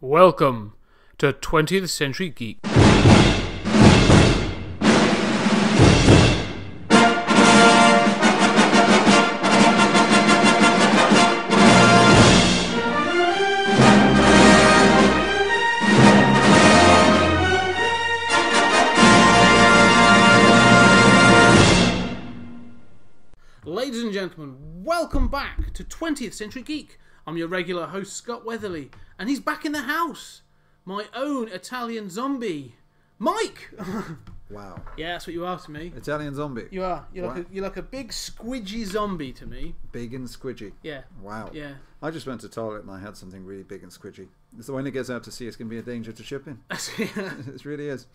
Welcome to 20th Century Geek. Ladies and gentlemen, welcome back to 20th Century Geek. I'm your regular host, Scott Weatherly, and he's back in the house. My own Italian zombie, Mike. Wow. Yeah, that's what you are to me. Italian zombie. You are. You're like a big squidgy zombie to me. Big and squidgy. Yeah. Wow. Yeah. I just went to the toilet and I had something really big and squidgy. So when it gets out to sea, it's going to be a danger to ship in. It really is.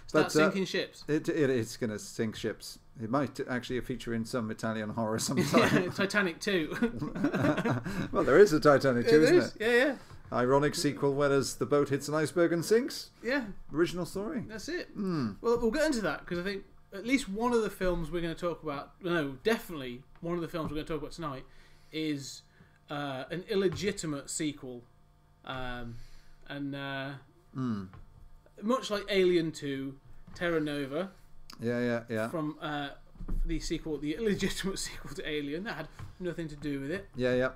Start sinking ships. It's going to sink ships. It might actually feature in some Italian horror sometime. Yeah, Titanic 2. Well, there is a Titanic 2, isn't it? Yeah, yeah. Ironic sequel where the boat hits an iceberg and sinks. Yeah. Original story. That's it. Well, we'll get into that because I think at least one of the films we're going to talk about, no, definitely one of the films we're going to talk about tonight is an illegitimate sequel. Much like Alien 2, Terra Nova. Yeah. From the illegitimate sequel to Alien. That had nothing to do with it. Yeah.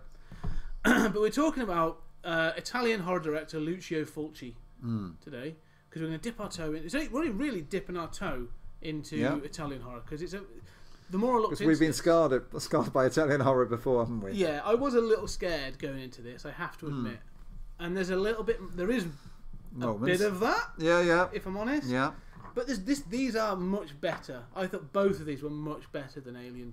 But we're talking about Italian horror director Lucio Fulci today, because we're going to dip our toe in. We're really dipping our toe into Italian horror, because the more I looked into we've been scarred by Italian horror before, haven't we? Yeah, I was a little scared going into this, I have to admit. And there is a bit of that. Yeah. If I'm honest. Yeah. But these are much better. I thought both of these were much better than Alien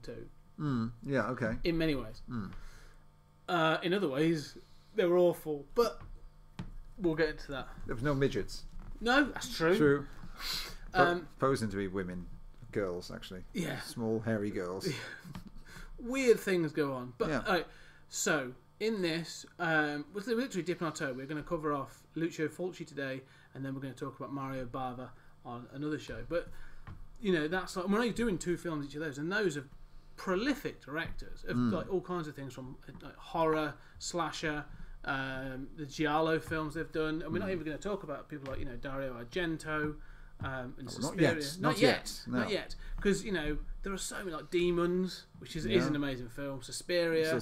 2. Yeah, okay. In many ways. In other ways, they were awful. But we'll get into that. There was no midgets. No, that's true. True. Posing to be girls, actually. Yeah. Small, hairy girls. Weird things go on. But so, in this, we're literally dipping our toe. We're going to cover off Lucio Fulci today, and then we're going to talk about Mario Bava on another show. But that's like, we're only doing 2 films each of those, and those are prolific directors of like all kinds of things, from like horror, slasher, the giallo films they've done, and we're not even going to talk about people like Dario Argento and Suspiria. Not yet, because there are so many, like Demons, which is an amazing film. Suspiria,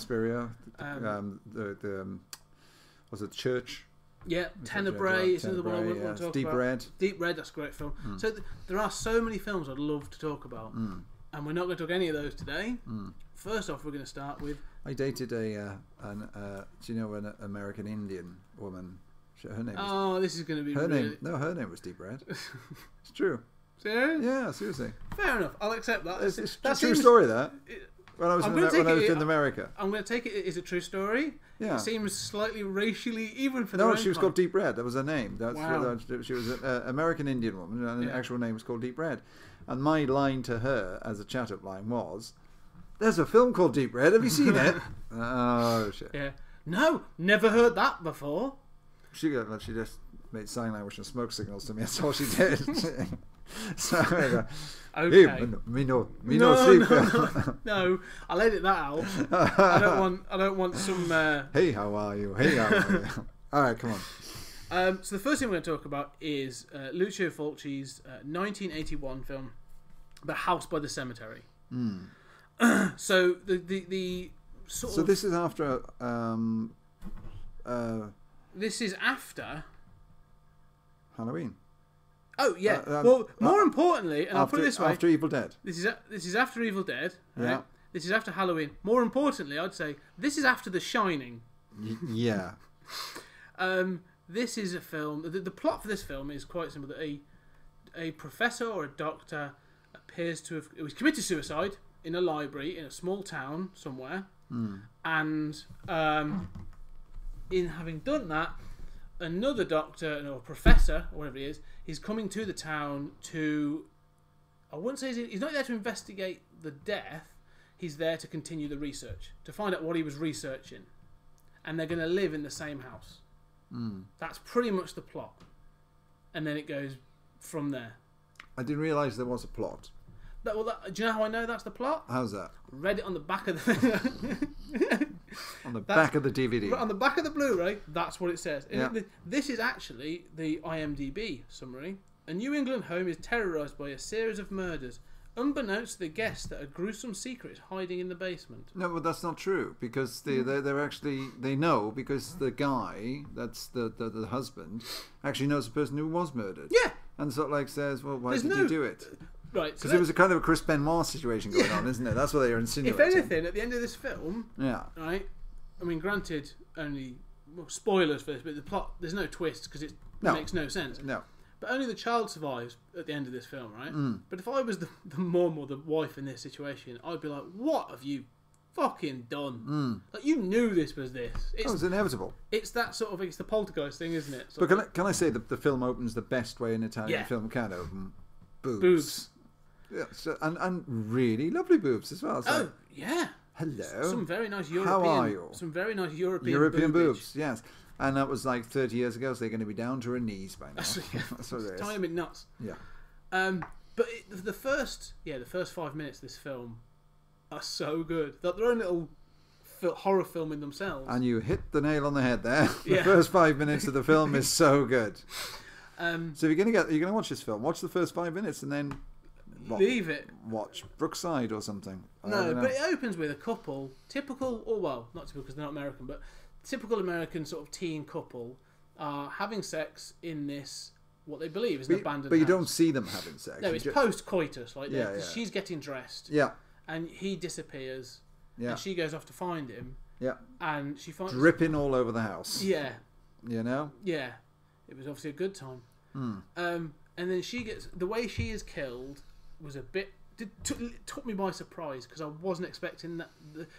was it Church? Yeah, Tenebrae is another one I want to talk about. Deep Red. Deep Red, that's a great film. So there are so many films I'd love to talk about, and we're not going to talk any of those today. First off, we're going to start with... I dated an American Indian woman. Her name was... Oh, this is going to be her name was Deep Red. It's true. Serious? Yeah, seriously. Fair enough, I'll accept that. It's a true story, that. When I was in America. I'm going to take it as a true story. Yeah. It seems slightly racially, even for the No, she was called Deep Red. That was her name. Wow. She was an American Indian woman, and her actual name was called Deep Red. And my line to her, as a chat-up line, was, "There's a film called Deep Red. Have you seen it?" Oh, shit. Yeah. No, never heard that before. She just made sign language and smoke signals to me. That's all she did. So, okay. Hey, me no sleep. No, I'll edit that out. I don't want some. Hey, how are you? Hey, how are you? All right, come on. So the first thing we're going to talk about is Lucio Fulci's 1981 film, "The House by the Cemetery." So the sort of. So this is after. This is after Halloween. Oh yeah. Well, more importantly, and I'll put it this way: after Evil Dead. This is after Evil Dead. Right? Yeah. This is after Halloween. More importantly, I'd say this is after The Shining. Yeah. This is a film. The plot for this film is quite simple. That a professor or a doctor appears to have committed suicide in a library in a small town somewhere, and in having done that, another doctor or professor or whatever he is, he's coming to the town to, I wouldn't say he's not there to investigate the death, he's there to continue the research, to find out what he was researching, and they're going to live in the same house. That's pretty much the plot, and then it goes from there. I didn't realise there was a plot. Do you know how I know that's the plot? How's that? I read it on the back of the On the back of the DVD. On the back of the Blu-ray, that's what it says. Yeah. This is actually the IMDb summary. A New England home is terrorised by a series of murders. Unbeknownst to the guests that a gruesome secret is hiding in the basement. No, but that's not true, because they're actually, they know, because the guy, that's the husband, actually knows the person who was murdered. Yeah. And sort of like says, well, why did you do it? Right. Because it was a kind of a Chris Benoit situation going on, isn't it? That's what they were insinuating. If anything, at the end of this film, right, I mean, granted, only spoilers for this, but the plot, there's no twist because it makes no sense. No. But only the child survives at the end of this film, right? But if I was the mum or the wife in this situation, I'd be like, what have you fucking done? Like, you knew this was this. It's inevitable. It's that sort of, it's the poltergeist thing, isn't it? But can I say that the film opens the best way an Italian film can open? Boobs. Yeah, and really lovely boobs as well. So, yeah. Hello. Some very nice European. How are you? Some very nice European boobs. Yes. And that was like 30 years ago, so they're going to be down to her knees by now. That's what it is. Tie them in nuts. Yeah. But the first 5 minutes of this film are so good. They're their own little horror film in themselves. And you hit the nail on the head there. The first 5 minutes of the film is so good. So if you're going to watch this film, watch the first 5 minutes and then leave it. Watch Brookside or something. No, but it opens with a couple, typical, or well, not typical because they're not American, but typical American sort of teen couple having sex in this, what they believe is an abandoned house. But you don't see them having sex. No, it's post-coitus. Like she's getting dressed. Yeah. And he disappears. Yeah. And she goes off to find him. Yeah. And she finds... dripping all over the house. Yeah. You know? Yeah. It was obviously a good time. And then she gets... The way she is killed was a bit... took me by surprise because I wasn't expecting that.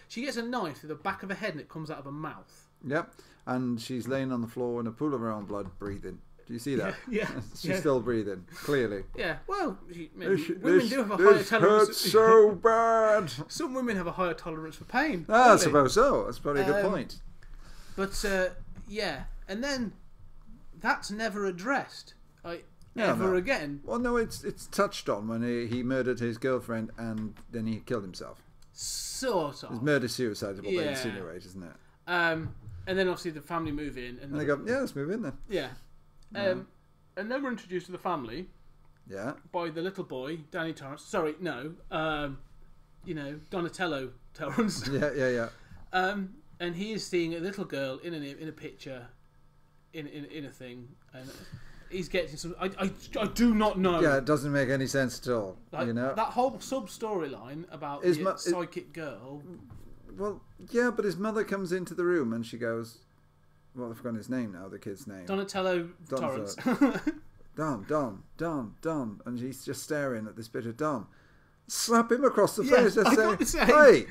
She gets a knife through the back of her head and it comes out of her mouth. Yep, and she's laying on the floor in a pool of her own blood, breathing. Do you see that? Yeah. She's still breathing, clearly. Yeah, well, women do have a higher tolerance. Hurts so bad. Some women have a higher tolerance for pain. I suppose so. That's probably a good point. But, yeah, and then that's never addressed. Ever again. Well, no, it's touched on when he murdered his girlfriend and then he killed himself. Sort of. It's murder-suicide is what they insinuate, isn't it? And then obviously the family move in. And they go, yeah, let's move in then. Yeah. And then we're introduced to the family. Yeah. By the little boy, Danny Torrance. Sorry, no. Donatello Torrance. Yeah. And he is seeing a little girl in a picture, in a thing, and he's getting some. I do not know. Yeah, it doesn't make any sense at all. You know that whole sub storyline about the psychic girl. Well, yeah, but his mother comes into the room and she goes, well, I've forgotten his name now, the kid's name. Donatello Torrance. Don. And he's just staring at this bit of Don. Slap him across the face and say, hey,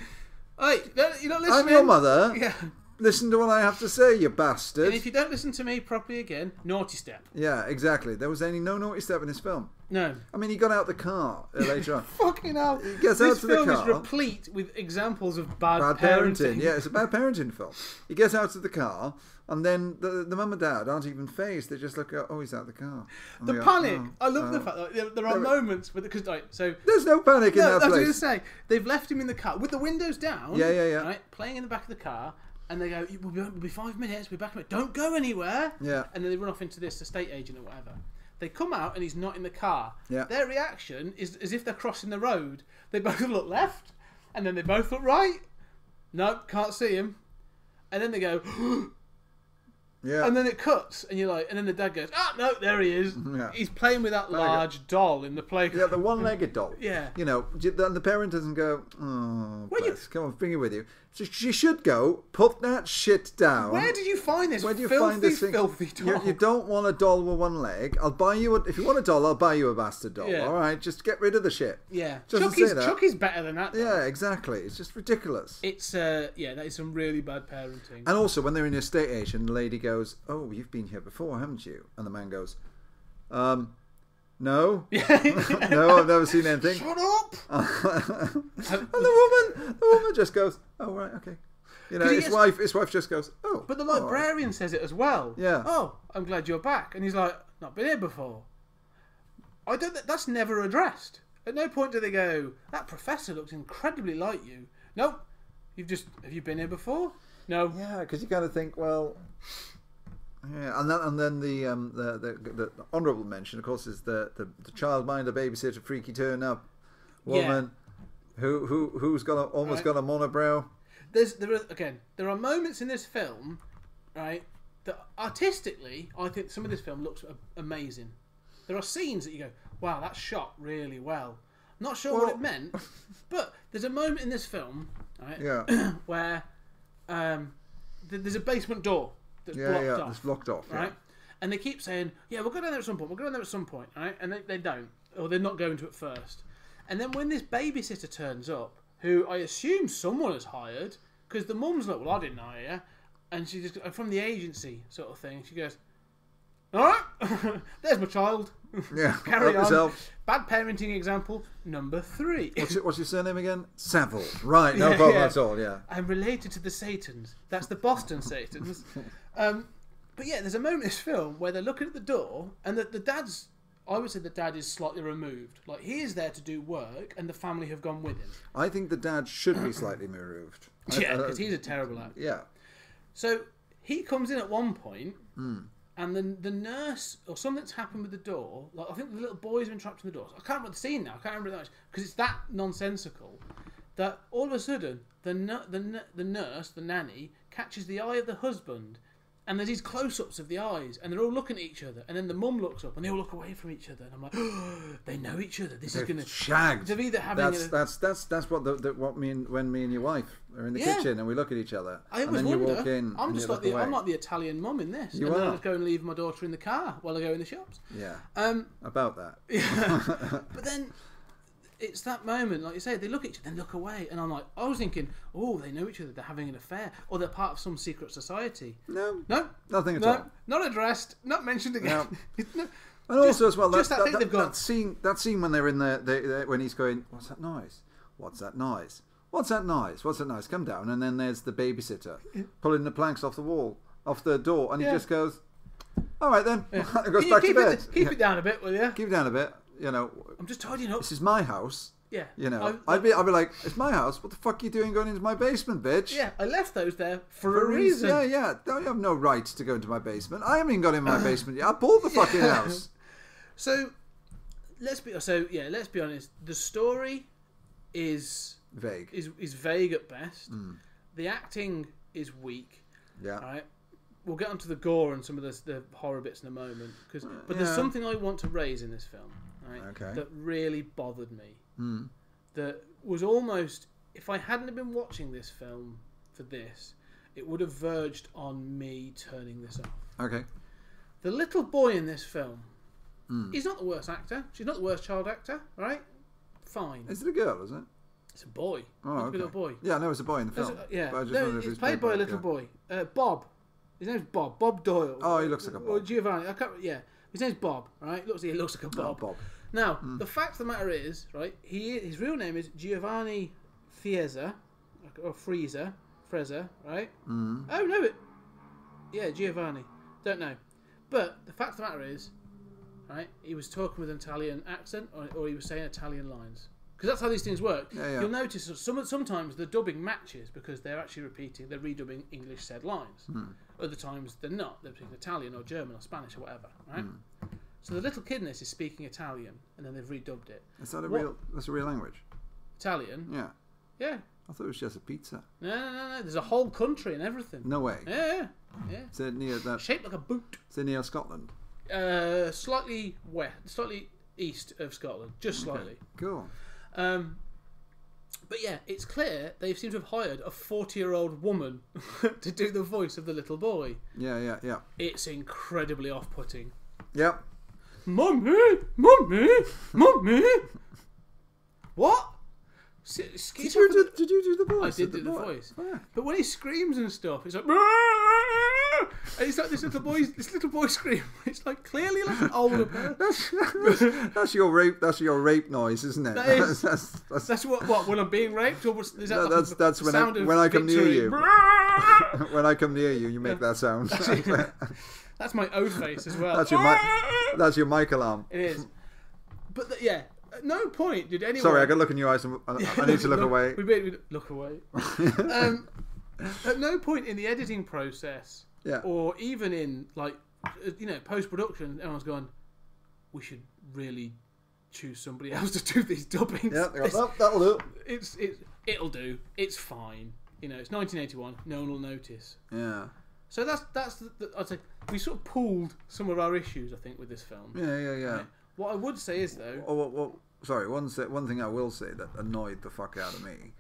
you're not listening. I'm your mother. Yeah. Listen to what I have to say, you bastard. And if you don't listen to me properly again, naughty step. Yeah, exactly. There was no naughty step in this film. No. I mean, he got out the car later on. Fucking hell. He gets out to the car. This film is replete with examples of bad parenting. Yeah, it's a bad parenting film. He gets out of the car, and then the mum and dad aren't even phased. They just look at, oh, he's out of the car. And the panic. I love the fact that there are moments with because so there's no panic in that place. I was going to say they've left him in the car with the windows down. Yeah. Right, playing in the back of the car. And they go, we'll be 5 minutes, we'll be back in a minute. Don't go anywhere. Yeah. And then they run off into this estate agent or whatever. They come out and he's not in the car. Yeah. Their reaction is as if they're crossing the road. They both look left, and then they both look right. Nope, can't see him. And then they go, yeah. And then it cuts, and you're like, and then the dad goes, no, there he is. Yeah. He's playing with that large doll in the playground. Yeah, the one-legged doll. Yeah. You know, the parent doesn't go, oh, come on, bring it with you. So she should go, put that shit down. Where did you find this filthy doll? You don't want a doll with one leg. I'll buy you if you want a doll, I'll buy you a bastard doll. Yeah. All right, just get rid of the shit. Yeah. Chucky's better than that, though. Yeah, exactly. It's just ridiculous. It's, that is some really bad parenting. And also, when they're in the estate agent, the lady goes, oh, you've been here before, haven't you? And the man goes, no. No, I've never seen anything. Shut up! And the woman just goes, oh, right, okay. You know, his wife just goes, oh. But the librarian says it as well. Yeah. Oh, I'm glad you're back. And he's like, not been here before. That's never addressed. At no point do they go, that professor looks incredibly like you. Nope. Have you been here before? No. Yeah, because you kind of think, well, yeah, and then the honourable mention, of course, is the childminder, babysitter, freaky turn up woman who's got almost got a monobrow. There are moments in this film, right, that artistically, I think some of this film looks amazing. There are scenes that you go, wow, that's shot really well. Not sure what it meant, but there's a moment in this film, right, where there's a basement door that's blocked off. It's blocked off, right? And they keep saying, yeah, we'll go down there at some point, right? And they don't, or they're not going to at first. And then when this babysitter turns up, who I assume someone has hired, because the mum's like, well, I didn't hire you, and she just, from the agency sort of thing, she goes, all right, there's my child. Yeah, carry on. Yourself. Bad parenting example number 3. What's your surname again? Savile. Right, no problem at all. Yeah, I'm related to the Satans. That's the Boston Satans. But yeah, there's a moment in this film where they're looking at the door, and the dad's. I would say the dad is slightly removed. Like, he is there to do work, and the family have gone with him. I think the dad should be slightly removed. Yeah, because he's a terrible actor. Yeah. So he comes in at one point. And then the nurse, or something's happened with the door. Like, I think the little boy's been trapped in the door. I can't remember the scene now. I can't remember that much because it's that nonsensical that all of a sudden the nurse, the nanny, catches the eye of the husband, and there's these close-ups of the eyes, and they're all looking at each other. And then the mum looks up, and they all look away from each other. And I'm like, oh, they know each other. This is going to shagged. They're either having that's what when me and your wife are in the kitchen and we look at each other. I always and then wonder. You walk in. I'm just like I'm like the Italian mum in this. You and are. then I just go and leave my daughter in the car while I go in the shops. Yeah. About that. Yeah. But then it's that moment, like you say, they look at each other, then look away, and I'm like, I was thinking, oh, they know each other, they're having an affair, or they're part of some secret society. No, nothing at all. Not addressed, not mentioned again. No. And also as well, that scene when they're in there, when he's going, what's that noise? What's that noise? What's that noise? What's that noise? Come down, and then there's the babysitter pulling the planks off the wall, off the door, and he just goes, all right then, and goes back to bed. Keep it down a bit, will you? Keep it down a bit. You know, I'm just tidying up. This is my house. Yeah. You know, I'd be like, it's my house. What the fuck are you doing going into my basement, bitch? Yeah, I left those there for a reason. Yeah. Don't you have no right to go into my basement? I haven't even got in my basement yet. I bought the fucking house. So let's be honest. The story is vague. Is vague at best. The acting is weak. Yeah. Right. We'll get onto the gore and some of the horror bits in a moment. But there's something I want to raise in this film, right? Okay. That really bothered me. That was almost, if I hadn't been watching this film for this, it would have verged on me turning this off. Okay. The little boy in this film, he's not the worst actor. She's not the worst child actor, right? Fine. Is it a girl, is it? It's a boy. Oh, okay. A little boy. Yeah, no, it's a boy in the film. It's played by a little boy. Bob. His name's Bob. Bob Doyle. Oh, he looks like a Bob. Or Giovanni. Yeah. His name's Bob, right? He looks like a Bob. Oh, Bob. Now, the fact of the matter is, right, his real name is Giovanni Fiesa, or Freza, right? Oh, no, Giovanni. Don't know. But the fact of the matter is, right, he was talking with an Italian accent, or he was saying Italian lines. Because that's how these things work. Yeah. You'll notice sometimes the dubbing matches because they're actually they're redubbing English said lines. Other times they're not. They're speaking Italian or German or Spanish or whatever, right? So the little kid in this is speaking Italian, and then they've redubbed it. Is that that's a real language? Italian? Yeah. Yeah. I thought it was just a pizza. No. There's a whole country and everything. No way. Yeah. Is it near that? Shaped like a boot. Is it near Scotland? Slightly slightly east of Scotland, just slightly. Okay. Cool. But yeah, it's clear they seem to have hired a 40-year-old woman to do the voice of the little boy. Yeah. It's incredibly off-putting. Yep. Mummy! What? Did you do the voice? I did do the voice. Yeah. But when he screams and stuff, it's like... And it's like this little boy scream. It's like clearly like an older person. That's your rape noise, isn't it? That is. That's what when I'm being raped, or is that that's when I come near you. When I come near you, you make that sound. That's my O face as well. That's your mic alarm. It is. But at no point did anyone... Sorry, I got to look in your eyes. And I need to look away. We look away. At no point in the editing process, or even in post-production, everyone's going, we should really choose somebody else to do these dubbings. Yeah, that'll do. It'll do. It's fine. It's 1981. No one will notice. Yeah. So that's I'd say we sort of pooled some of our issues, I think, with this film. Yeah. Right? What I would say is though. Sorry. One thing I will say that annoyed the fuck out of me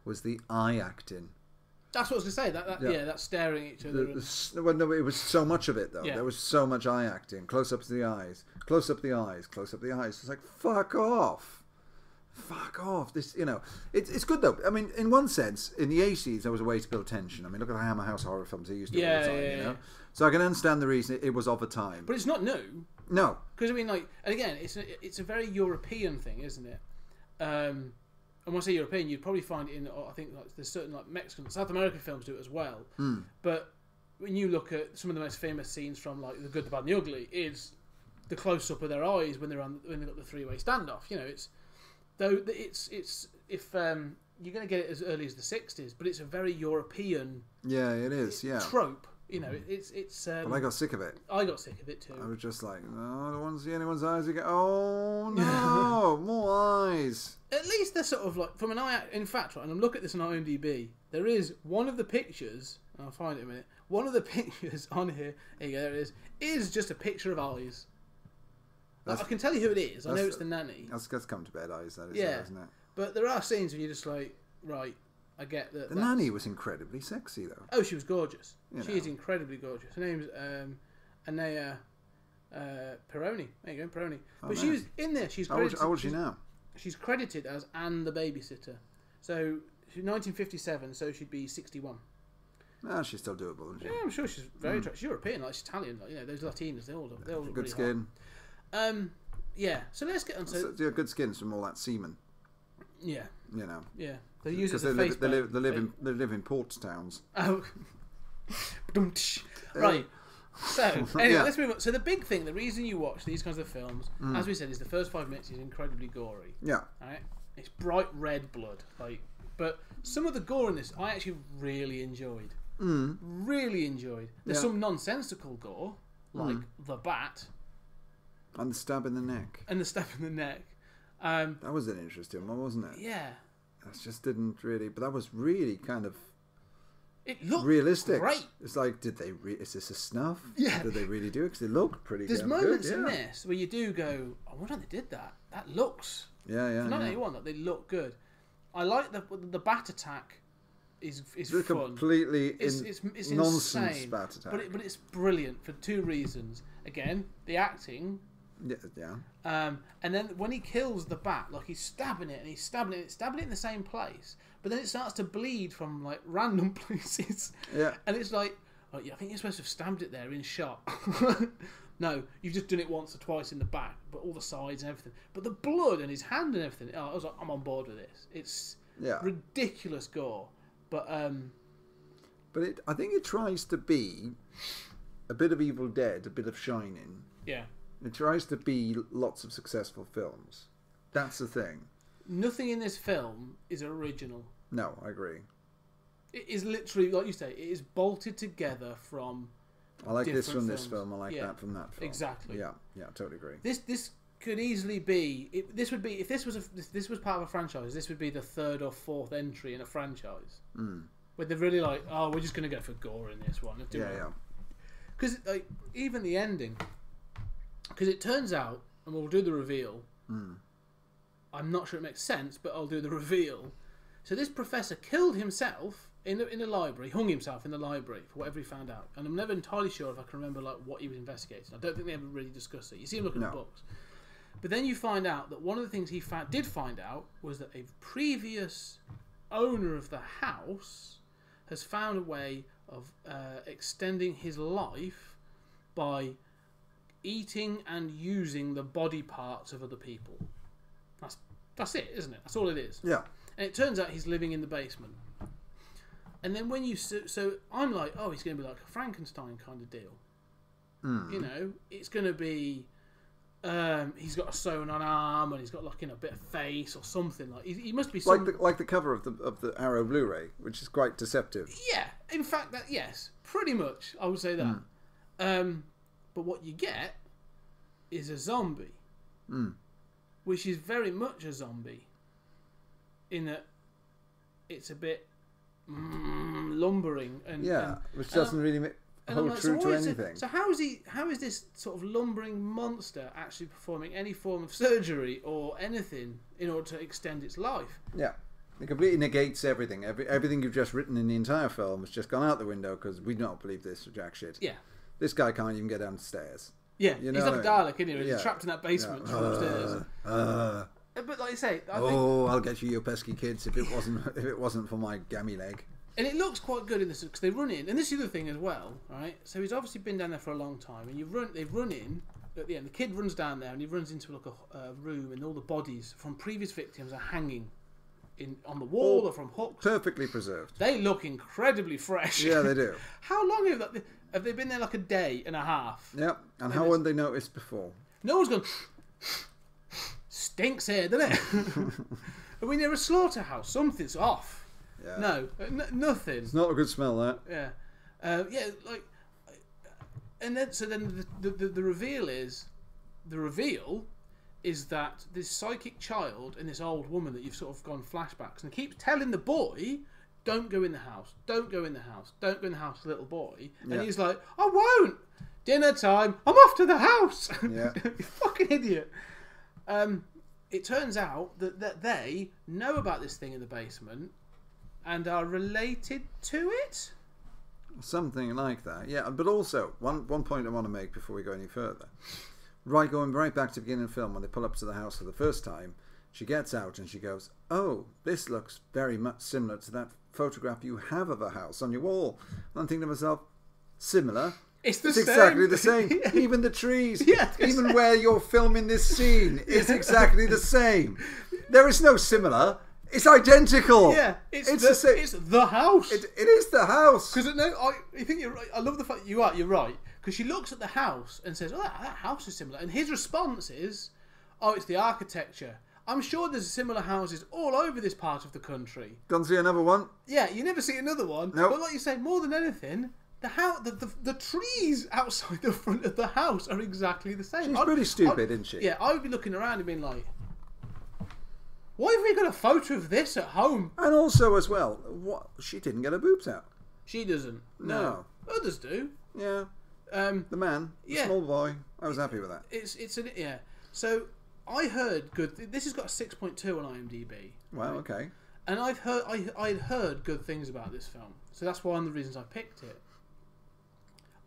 was the eye acting. That's what I was going to say. That staring at each other. No, it was so much of it though. Yeah. There was so much eye acting. Close up the eyes. Close up the eyes. Close up the eyes. It's like fuck off. Fuck off. This, it's good though. I mean, in one sense, in the 80s, there was a way to build tension. I mean, look at the Hammer House horror films they used to all the time. You know? So I can understand the reason it was of a time. But it's not new. No. Because I mean, and again, it's a very European thing, isn't it? And when I say European, you'd probably find it in, I think, there's certain Mexican, South American films do it as well. But when you look at some of the most famous scenes from The Good, the Bad, and the Ugly, is the close up of their eyes when they've got the three-way standoff. It's if you're going to get it as early as the 60s, but it's a very European. Yeah, it is. Yeah. Trope. It's. But I got sick of it. I got sick of it too. I was just like, no, I don't want to see anyone's eyes again. Oh no, more eyes. At least they're sort of from an eye. In fact, right, and I'm looking at this on IMDb. There is one of the pictures. And I'll find it in a minute. One of the pictures on here. There you go. There it is just a picture of eyes. I can tell you who it is. I know it's the nanny. That's come to bed eyes, that is, isn't it? But there are scenes where you're just like, right, I get that. The nanny was incredibly sexy, though. Oh, she was gorgeous. She is incredibly gorgeous. Her name's Anea Peroni. There you go, Peroni. But she was in there. She's credited, how old is she now? She's credited as Anne the babysitter. So, she's 1957, so she'd be 61. Ah, she's still doable, isn't she? Yeah, I'm sure she's very attractive. She's European, she's Italian. Those Latinas, they all good really skin. Hot. So let's get on to good skins from all that semen. Yeah. Yeah. They use it as a face. They live in port towns. Oh. Right. So anyway, let's move on. So the big thing, the reason you watch these kinds of films, as we said, is the first 5 minutes is incredibly gory. Yeah. Right. It's bright red blood, but some of the gore in this I actually really enjoyed. Really enjoyed. There's some nonsensical gore, like the bat. And the stab in the neck. That was an interesting one, wasn't it? Yeah. That just didn't really... But that was really kind of... It looked realistic. Great. It's like, is this a snuff? Yeah. Did they really do it? Because it looked pretty good. There's moments in this where you do go, I wonder how they did that. That looks... Yeah. For 1981, that they look good. I like the bat attack is fun. Completely it's nonsense insane, bat attack. But it's brilliant for two reasons. Again, the acting... Yeah. And then when he kills the bat, he's stabbing it in the same place, but then it starts to bleed from random places. Yeah. And it's like, I think you're supposed to have stabbed it there in shot. No, you've just done it once or twice in the back, but all the sides and everything. But the blood and his hand and everything, I was like, I'm on board with this. It's ridiculous gore, but I think it tries to be a bit of Evil Dead, a bit of Shining. Yeah. It tries to be lots of successful films. That's the thing. Nothing in this film is original. No, I agree. It is literally, like you say, it is bolted together from. I like this from this film. I like that from that film. Exactly. Yeah, I totally agree. This could easily be. If this was part of a franchise, this would be the third or fourth entry in a franchise. Where they're really we're just going to go for gore in this one. Yeah. Because even the ending. Because it turns out, and we'll do the reveal. I'm not sure it makes sense, but I'll do the reveal. So this professor killed himself in the library, hung himself in the library for whatever he found out. And I'm never entirely sure if I can remember what he was investigating. I don't think they ever really discussed it. You see him looking at the books. But then you find out that one of the things he did find out was that a previous owner of the house has found a way of extending his life by eating and using the body parts of other people. That's it, isn't it? That's all it is. Yeah. And it turns out he's living in the basement. And then when so I'm like, he's going to be like a Frankenstein kind of deal. It's going to be He's got a sewn on arm, and he's got like a bit of face or something. Like he must be like the cover of the Arrow Blu-ray, which is quite deceptive. Yeah, in fact, yes, pretty much. I would say that. But what you get is a zombie, which is very much a zombie, in that it's a bit lumbering which doesn't really hold true to anything. So how is this sort of lumbering monster actually performing any form of surgery or anything in order to extend its life? Yeah, it completely negates everything. Everything you've just written in the entire film has just gone out the window because we don't believe this jack shit. Yeah, this guy can't even get down the stairs. Yeah, he's like a Dalek, isn't he? He's trapped in that basement from upstairs. But like you say, I think, I'll get you pesky kids if it wasn't for my gammy leg. And it looks quite good in this because they run in, and this is the other thing as well, right? So he's obviously been down there for a long time, and they run in at the end. The kid runs down there, and he runs into like a room, and all the bodies from previous victims are hanging on the wall or from hooks, perfectly preserved. They look incredibly fresh. Yeah, they do. How long have they been there? Like a day and a half. Yep. And how hadn't they noticed before? No one's gone. Stinks here, doesn't it? Are we near a slaughterhouse? Something's off. Yeah. No, nothing. It's not a good smell, that. Yeah, and then the reveal is that this psychic child and this old woman that you've sort of gone flashbacks and keeps telling the boy, "Don't go in the house. Don't go in the house. Don't go in the house, little boy." And he's like, "I won't. Dinner time. I'm off to the house." Yeah, you fucking idiot. It turns out that they know about this thing in the basement and are related to it? Something like that, yeah. But also, one point I want to make before we go any further. Going right back to the beginning of the film, when they pull up to the house for the first time, she gets out and she goes, "Oh, this looks very much similar to that photograph you have of a house on your wall." And I'm thinking to myself, similar? It's exactly the same. Even the trees, even where you're filming this scene, is exactly the same. There is no similar. It's identical. Yeah, it's the same. It's the house. It is the house. Because I think you're right. I love the fact that you're right. Because she looks at the house and says, "Oh, that house is similar." And his response is, "Oh, it's the architecture." I'm sure there's similar houses all over this part of the country. Don't see another one. Yeah, you never see another one. Nope. But like you say, more than anything, the house, the trees outside the front of the house are exactly the same. She's pretty stupid, isn't she? Yeah, I would be looking around and being like, why have we got a photo of this at home? And also, as well, she didn't get her boobs out. She doesn't. No. Others do. Yeah. The man, the small boy. I was happy with that. Yeah. So I heard good. This has got a 6.2 on IMDb. Wow. Right? Okay. And I'd heard good things about this film, so that's one of the reasons I picked it.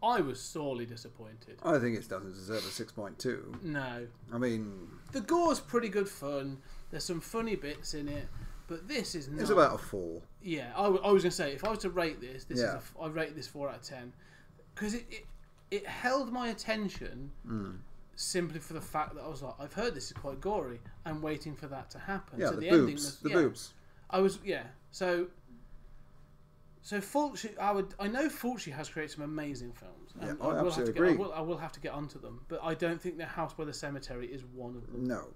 I was sorely disappointed. I think it doesn't deserve a 6.2. No. I mean, the gore's pretty good fun. There's some funny bits in it, but this is not. It's about a 4. Yeah, I was going to say, if I was to rate this, I'd rate this 4 out of 10. Because it held my attention simply for the fact that I was like, I've heard this is quite gory. I'm waiting for that to happen. Yeah, so the ending boobs. was, the boobs. So Fulci, I know Fulci has created some amazing films. Yeah, I absolutely agree. I will have to get onto them, but I don't think The House by the Cemetery is one of them. No,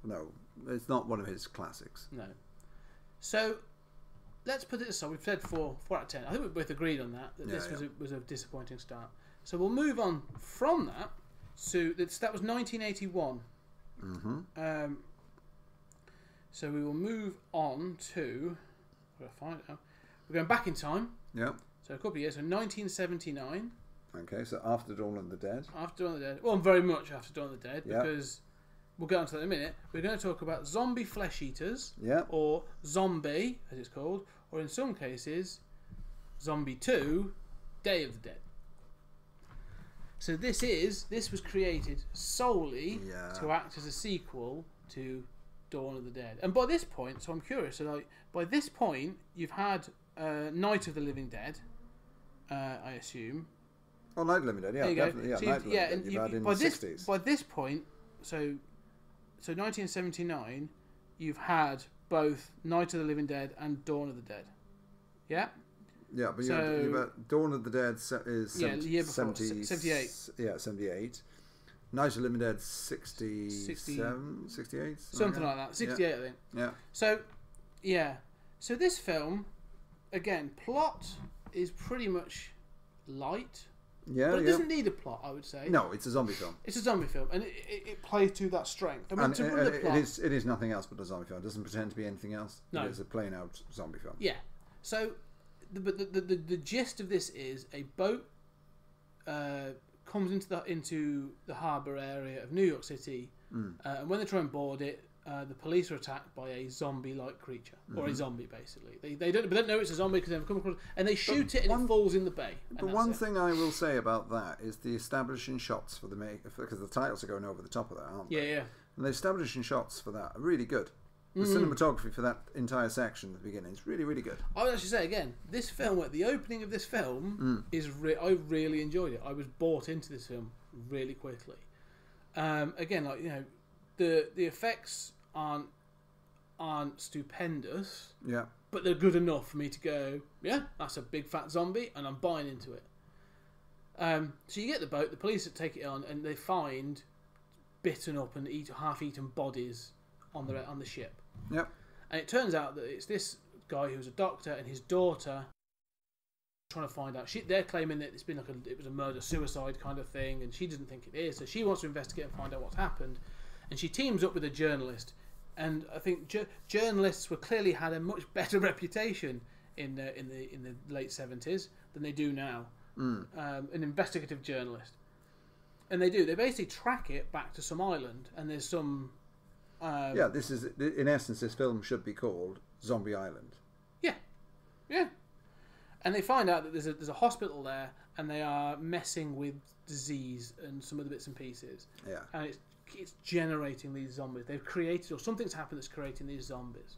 it's not one of his classics. No. So let's put it aside. We've said 4 out of 10. I think we both agreed on that. This was a disappointing start. So we'll move on from that. So that was 1981. Mm-hmm. So we will move on to. We're going back in time. Yeah. So a couple of years. So 1979. Okay, so after Dawn of the Dead. After Dawn of the Dead. Well, very much after Dawn of the Dead, because we'll get onto that in a minute. We're going to talk about zombie flesh eaters, or zombie, as it's called, or in some cases, Zombie 2, Day of the Dead. So this was created solely to act as a sequel to Dawn of the Dead. And by this point, so I'm curious, so by this point, you've had Night of the Living Dead, I assume. Oh, Night of the Living Dead, yeah, definitely. Yeah, so Night of the Living Dead. You've had in the 60s. By this point, so 1979, you've had both Night of the Living Dead and Dawn of the Dead. Yeah? Yeah, but you've had Dawn of the Dead is 78. Yeah, 78. Night of the Living Dead 67, 68? Something like that. 68, I think. Yeah. So, yeah. So this film, again, plot is pretty much light. Yeah, but it doesn't need a plot, I would say. No, it's a zombie film. It's a zombie film, and it plays to that strength. I mean, and to run the plot, it is nothing else but a zombie film. It doesn't pretend to be anything else. No. It is a plain out zombie film. Yeah. So, the gist of this is a boat comes into the harbour area of New York City, and when they try and board it, the police are attacked by a zombie-like creature, or a zombie basically. They don't know it's a zombie because they've come across, and they shoot it and it falls in the bay. The one thing I will say about that is the establishing shots for because the titles are going over the top of that, aren't they? Yeah. And the establishing shots for that are really good. The cinematography for that entire section at the beginning is really, really good. I would actually say again, this film, at the opening of this film, I really enjoyed it. I was bought into this film really quickly. Again, like, you know, the effects aren't stupendous. Yeah. But they're good enough for me to go, yeah, that's a big fat zombie, and I'm buying into it. So you get the boat, the police take it on, and they find bitten up and half-eaten bodies on the ship. Yep. And it turns out that it's this guy who's a doctor and his daughter trying to find out. They're claiming that it was a murder-suicide kind of thing, and she doesn't think it is. So she wants to investigate and find out what's happened. And she teams up with a journalist. And I think journalists clearly had a much better reputation in the late 70s than they do now. An investigative journalist. And they basically track it back to some island, and there's some... this is, in essence, this film should be called Zombie Island. Yeah. And they find out that there's a hospital there, and they are messing with disease and some of the bits and pieces. Yeah. And it's generating these zombies. They've created, or something's happened that's creating these zombies.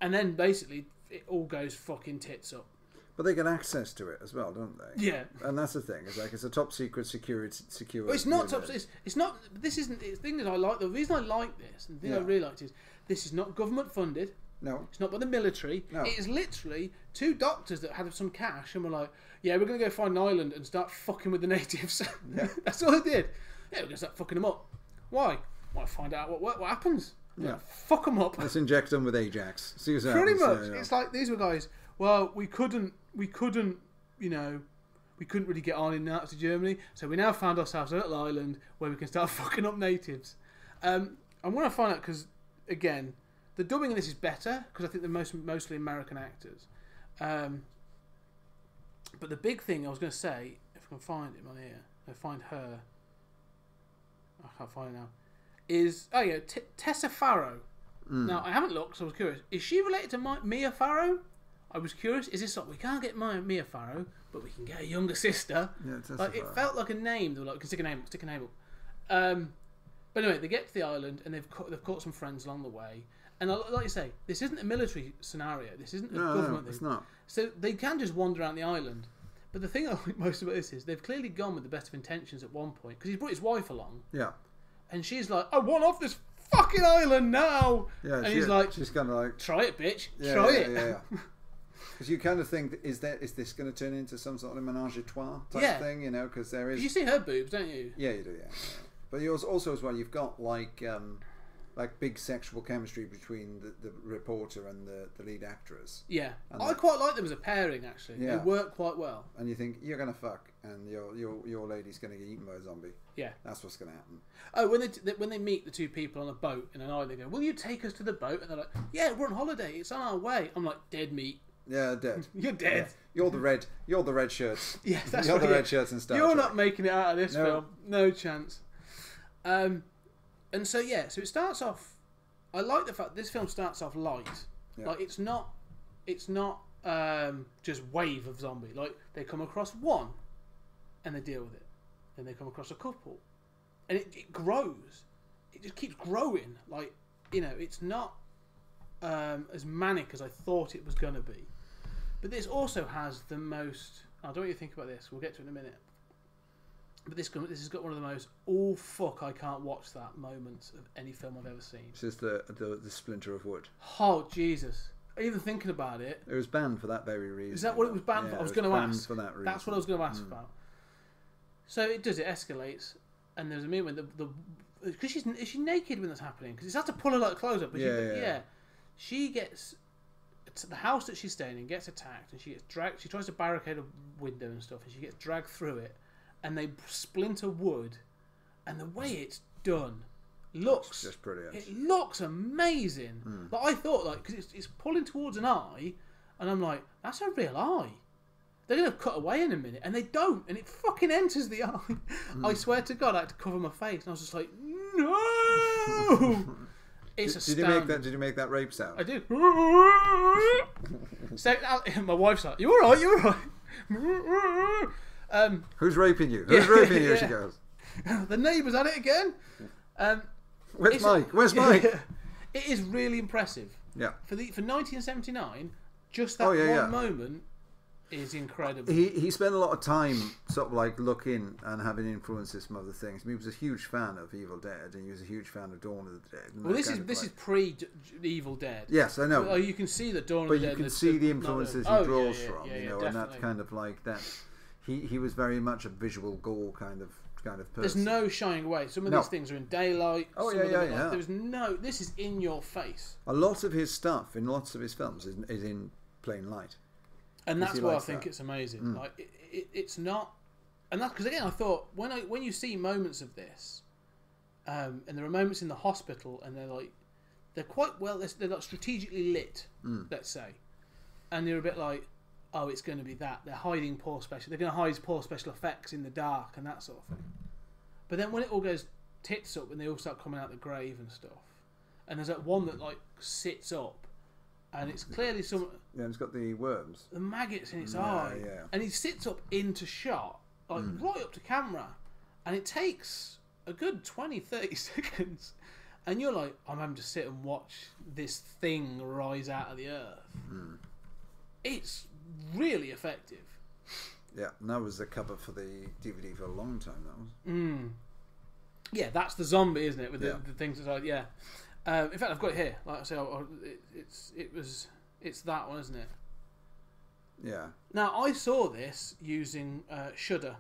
And then basically it all goes fucking tits up. But they get access to it as well, don't they? Yeah. And that's the thing. It's a top secret secure. Well, it's not top. It's not. This isn't. The thing is, the reason I like this, and the thing I really liked is this is not government funded. No. It's not by the military. No. It is literally two doctors that had some cash and were like, yeah, we're going to go find an island and start fucking with the natives. Yeah. That's all they did. Yeah, we're going to start fucking them up. Why? Want to find out what happens. Yeah. Fuck them up. Let's inject them with Ajax. See what's Pretty much. Yeah. It's like these were guys, well, we couldn't, you know, we couldn't really get on in Nazi Germany, so we now found ourselves a little island where we can start fucking up natives. I want to find out because, again, the dubbing in this is better because I think they're mostly American actors. But the big thing I was going to say, if I can find it on here, I find her. I can't find it now. Is Tessa Farrow. Now I haven't looked, so I was curious. Is she related to Mia Farrow? I was curious. Is this like we can't get Mia Farrow, but we can get a younger sister? Yeah, Tessa Farrow. It felt like a name. They were like, stick a name up. But anyway, they get to the island and they've caught some friends along the way. And like you say, this isn't a military scenario. This isn't a government thing. It's not. So they can just wander around the island. But the thing I like most about this is they've clearly gone with the best of intentions at one point because he's brought his wife along. Yeah. And she's like, I want off this fucking island now. Yeah. And he's like, she's kind of like, try it, bitch. Try it. Yeah. Because you kind of think, is this going to turn into some sort of menage a trois type thing? You know, because there is. You see her boobs, don't you? Yeah, you do. Yeah. But you also as well, you've got like big sexual chemistry between the reporter and the lead actress. Yeah, and I quite like them as a pairing. Actually, they work quite well. And you think you're gonna fuck, and your lady's gonna get eaten by a zombie. Yeah, that's what's gonna happen. Oh, when they meet the two people on a boat in an island, they go, "Will you take us to the boat?" And they're like, "Yeah, we're on holiday. It's on our way." I'm like, "Dead meat." Yeah, dead. You're dead. Yeah. You're the red shirts. Yes, that's you're right. the red shirts and stuff. You're not making it out of this film. No chance. And so so it starts off. I like the fact this film starts off light. Yeah. Like it's not just wave of zombie. Like they come across one, and they deal with it. Then they come across a couple, and it grows. It just keeps growing. Like it's not as manic as I thought it was gonna be. But this also has the most. I don't know what you think about this. We'll get to it in a minute. But this has got one of the most I can't watch that moments of any film I've ever seen. This is the splinter of wood. Oh Jesus! Even thinking about it, it was banned for that very reason. Is that what it was banned for? I was going to ask. For that reason. That's what I was going to ask about. So it escalates, and there's a moment when because is she naked when that's happening? Because it's had to pull her like clothes up. But she gets to the house that she's staying in, gets attacked, and she gets dragged. She tries to barricade a window and stuff, and she gets dragged through it, and they splinter wood, and the way it's done looks just brilliant. It looks amazing. But I thought because it's pulling towards an eye, and I'm like, that's a real eye. They're going to cut away in a minute, and they don't, and it fucking enters the eye. I swear to God, I had to cover my face, and I was just like, no! It's astounding. Did you make that rape sound? I did. So, my wife's like, you alright, you alright? Who's raping you? Who's raping you? She goes. The neighbour's at it again. Where's Mike? Where's Mike? It is really impressive. Yeah. For 1979, just that one moment is incredible. He spent a lot of time sort of like looking and having influences from other things. I mean, he was a huge fan of Evil Dead, and he was a huge fan of Dawn of the Dead. Well, this is pre Evil Dead. Yes, I know. Oh, you can see that Dawn of the Dead. But you can see the influences he draws from, you know, and that's kind of like that. He was very much a visual gore kind of person. There's no shying away. Some of these things are in daylight. Oh yeah. There's no. This is in your face. A lot of his stuff in lots of his films is in plain light. And that's why I think it's amazing. Like it's not, and that's because again I thought when you see moments of this, and there are moments in the hospital, and they're quite well, they're like strategically lit, let's say, and you're a bit like, oh, it's going to be that they're hiding they're going to hide poor special effects in the dark and that sort of thing. But then when it all goes tits up and they all start coming out the grave and stuff, and there's that one that like sits up. And it's clearly some. Yeah, it's got the worms. The maggots in its eye. Yeah. And he sits up into shot, like right up to camera. And it takes a good 20, 30 seconds. And you're like, I'm having to sit and watch this thing rise out of the earth. It's really effective. Yeah, and that was the cover for the DVD for a long time, that was. Yeah, that's the zombie, isn't it? With the things that are, yeah. In fact, I've got it here. Like I say, it's that one, isn't it? Yeah. Now I saw this using Shudder.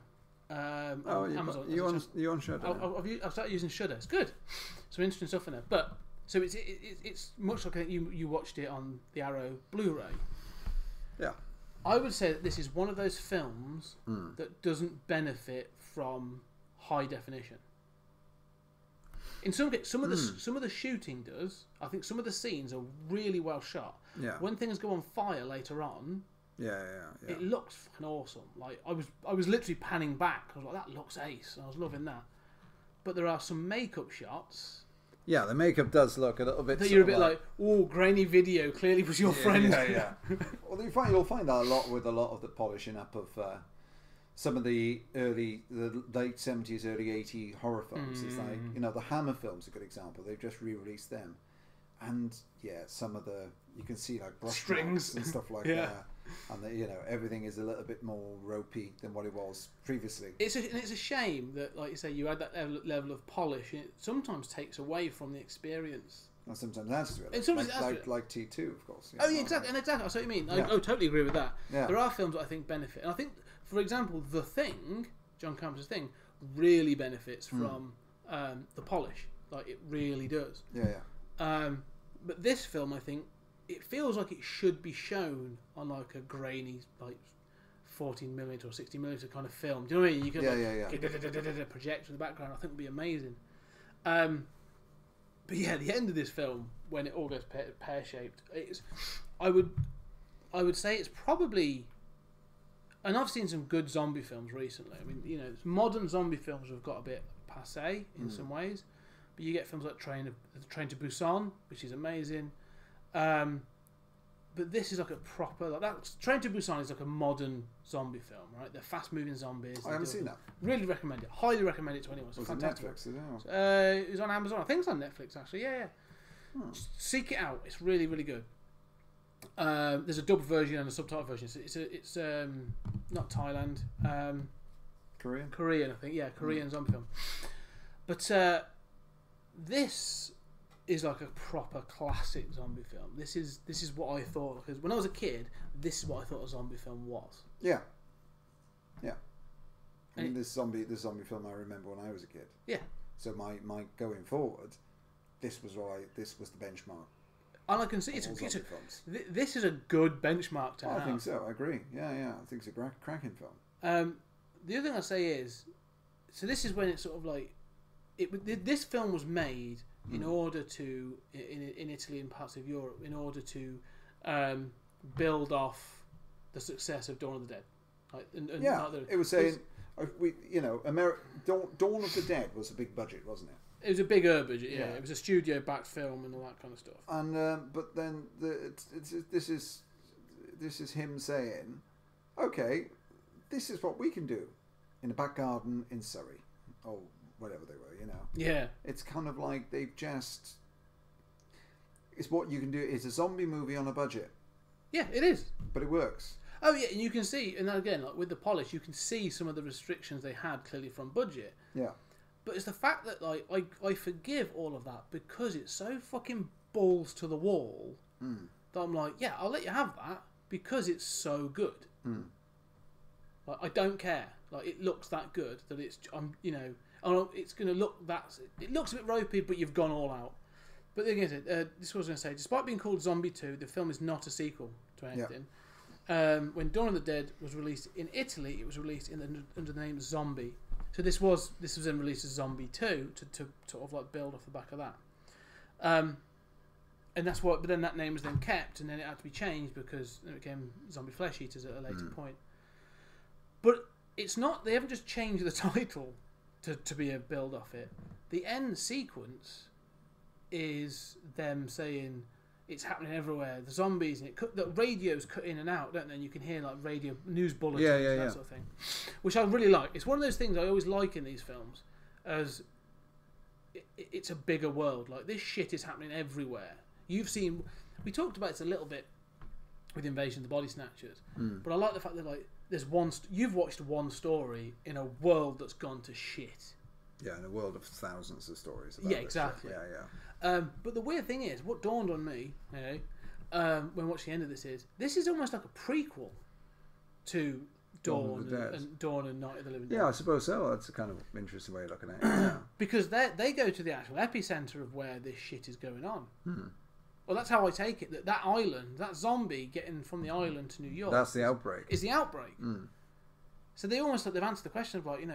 Amazon. You on Shudder? I've started using Shudder. It's good. Some interesting stuff in there. But so it's much like you watched it on the Arrow Blu-ray. Yeah. I would say that this is one of those films that doesn't benefit from high definition. In some cases, some of the shooting does. I think some of the scenes are really well shot. Yeah. When things go on fire later on, it looks fucking awesome. Like I was literally panning back. I was like, that looks ace. And I was loving that. But there are some makeup shots. Yeah, the makeup does look a little bit. That you're a bit like, oh, grainy video. Clearly was your friend. Yeah. Well, you'll find that a lot with a lot of the polishing up of some of the late 70s, early 80s horror films. It's like, you know, the Hammer films are a good example. They've just re-released them, and some of you can see like brush strings and stuff like that, and you know, everything is a little bit more ropey than what it was previously. It's a shame that, like you say, you add that level of polish, and it sometimes takes away from the experience. And sometimes adds to it. And sometimes adds to it. Like T2, of course. Oh yeah, exactly. And exactly. I see what you mean. I totally agree with that. Yeah. There are films that I think benefit, and I think, for example, The Thing, John Carpenter's Thing, really benefits from the polish. Like it really does. Yeah. But this film, I think, it feels like it should be shown on like a grainy, like 14mm or 60mm kind of film. Do you know what I mean? You can project in the background. I think would be amazing. But yeah, the end of this film, when it all goes pear-shaped, I would say it's probably, and I've seen some good zombie films recently. I mean, you know, modern zombie films have got a bit passé in some ways, but you get films like Train to Busan, which is amazing. But this is like a proper, like that. Train to Busan is like a modern zombie film, right? They're fast-moving zombies. I haven't seen that. Really recommend it. Highly recommend it to anyone. It's fantastic. Netflix, is it? It was on Amazon. I think it's on Netflix actually. Yeah. Seek it out. It's really, really good. There's a dubbed version and a subtitle version. It's not Thailand. Korean, I think. Yeah, Korean zombie film. But this is like a proper classic zombie film. This is what I thought, because when I was a kid, this is what I thought a zombie film was. Yeah. I mean, this zombie film I remember when I was a kid. Yeah. So my going forward, this was the benchmark. And I can see this is a good benchmark to have. I think so. I agree. Yeah. I think it's a cracking film. The other thing I say is, so this is when it's sort of like, this film was made in order to in Italy and parts of Europe in order to build off the success of Dawn of the Dead. Like, it was saying Dawn of the Dead was a big budget, wasn't it? It was a bigger budget, yeah. It was a studio-backed film and all that kind of stuff. And but then this is him saying, okay, this is what we can do in a back garden in Surrey, or whatever they were, Yeah. It's kind of like they've just. It's what you can do. It's a zombie movie on a budget. Yeah, it is. But it works. Oh yeah, and you can see, and again, like with the polish, you can see some of the restrictions they had clearly from budget. Yeah. But it's the fact that like I forgive all of that because it's so fucking balls to the wall that I'm like, yeah, I'll let you have that because it's so good. Like, I don't care. Like, it looks that good that it's it's going to look that. It looks a bit ropey, but you've gone all out. But again, this was going to say, despite being called Zombie 2, the film is not a sequel to anything. Yeah. When Dawn of the Dead was released in Italy, it was released under the name Zombie. So this was then released as Zombie 2 to sort of like build off the back of that. And that's what. But then that name was then kept, and then it had to be changed because it became Zombie Flesh Eaters at a later point. But it's not. They haven't just changed the title to be a build off it. The end sequence is them saying it's happening everywhere. The zombies and the radios cut in and out, don't they? And you can hear like radio news bulletins, that sort of thing, which I really like. It's one of those things I always like in these films, as it's a bigger world. Like, this shit is happening everywhere. We talked about it a little bit with Invasion of the Body Snatchers, but I like the fact that like there's you've watched one story in a world that's gone to shit. Yeah, in a world of thousands of stories. Yeah, exactly. Yeah. But the weird thing is, what dawned on me, when watching the end of this is almost like a prequel to Dawn and Night of the Living Dead. Yeah, I suppose so. That's a kind of interesting way of looking at it. Yeah. Because they go to the actual epicenter of where this shit is going on. Well, that's how I take it. That island, that zombie getting from the island to New York. That's the outbreak. Is the outbreak. So they almost they've answered the question of like,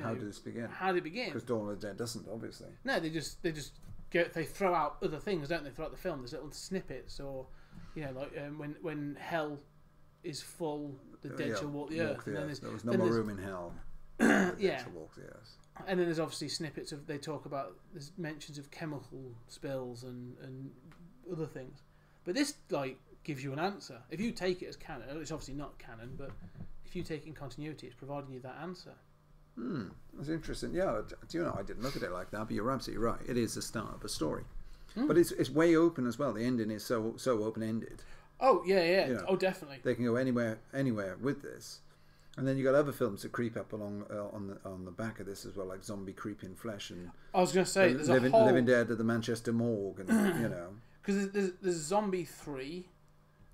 how did this begin? How did it begin? Because Dawn of the Dead doesn't, obviously. No, they just they throw out other things, don't they? Throughout the film, there's little snippets, or when hell is full, the dead shall walk the earth. And then there was no more room in hell. Yeah. Shall walk the earth. And then there's obviously snippets of they talk about there's mentions of chemical spills and other things, but this like gives you an answer. If you take it as canon, it's obviously not canon, but if you take it in continuity, it's providing you that answer. That's interesting. Yeah, I didn't look at it like that, but you're absolutely right. It is the start of a story, but it's way open as well. The ending is so open ended. Oh yeah. Oh, definitely. They can go anywhere with this, and then you got other films that creep up along on the back of this as well, like Zombie Creeping Flesh and I was going to say there's Living Dead at the Manchester Morgue, and because there's Zombie 3.